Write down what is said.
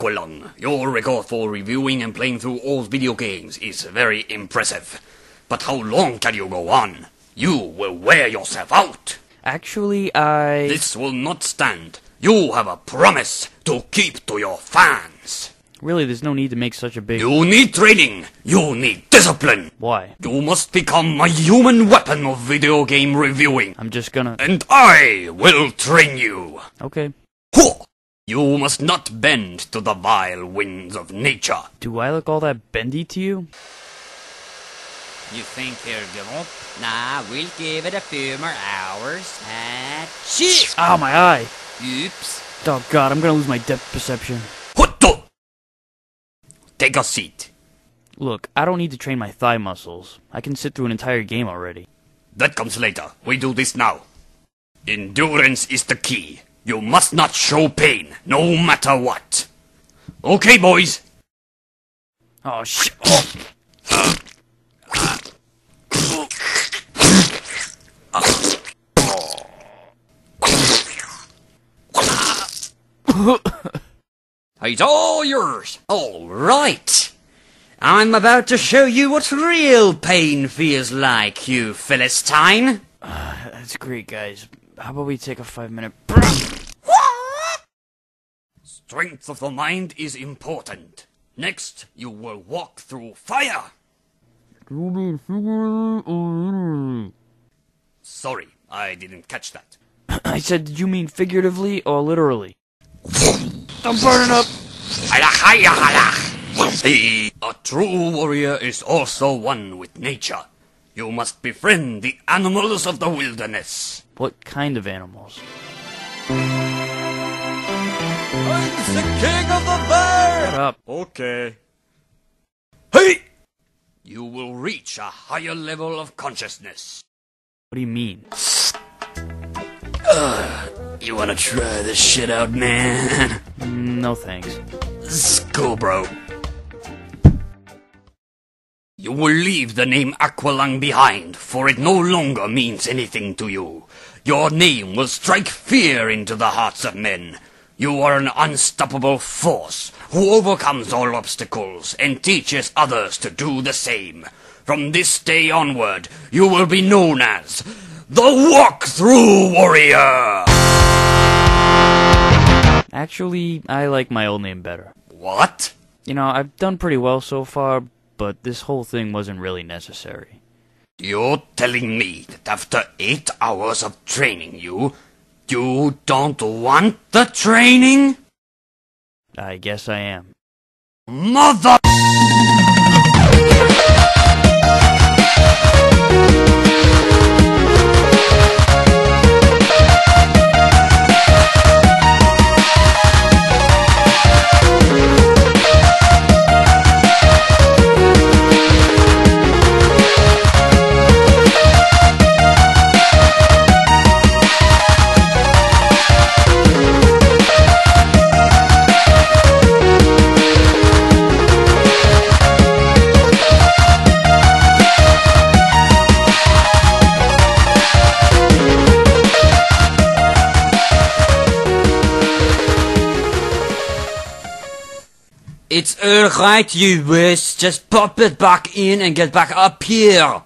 Aqualung. Your record for reviewing and playing through old video games is very impressive. But how long can you go on? You will wear yourself out. Actually, This will not stand. You have a promise to keep to your fans. Really, there's no need to make such a big... You need training. You need discipline. Why? You must become a human weapon of video game reviewing. I'm just gonna... And I will train you. Okay. You must not bend to the vile winds of nature. Do I look all that bendy to you? You think he'll give up? Nah, we'll give it a few more hours. Shit! Ow, my eye! Oops. Oh god, I'm gonna lose my depth perception. Take a seat. Look, I don't need to train my thigh muscles. I can sit through an entire game already. That comes later. We do this now. Endurance is the key. You must not show pain, no matter what. Okay, boys. Oh, shit. It's all yours. All right. I'm about to show you what real pain feels like, you Philistine. That's great, guys. How about we take a 5-minute break? Strength of the mind is important. Next, you will walk through fire. Sorry, I didn't catch that. I said, did you mean figuratively or literally? I'm burning up! A true warrior is also one with nature. You must befriend the animals of the wilderness. What kind of animals? I'm the king of the bear! Shut up. Okay. Hey! You will reach a higher level of consciousness. What do you mean? You wanna try this shit out, man? No thanks. It's cool, bro. You will leave the name Aqualung behind, for it no longer means anything to you. Your name will strike fear into the hearts of men. You are an unstoppable force, who overcomes all obstacles and teaches others to do the same. From this day onward, you will be known as the Walkthru Warrior! Actually, I like my old name better. What? You know, I've done pretty well so far, but this whole thing wasn't really necessary. You're telling me that after 8 hours of training you don't want the training? I guess I am. Mother... It's alright, you wuss. Just pop it back in and get back up here.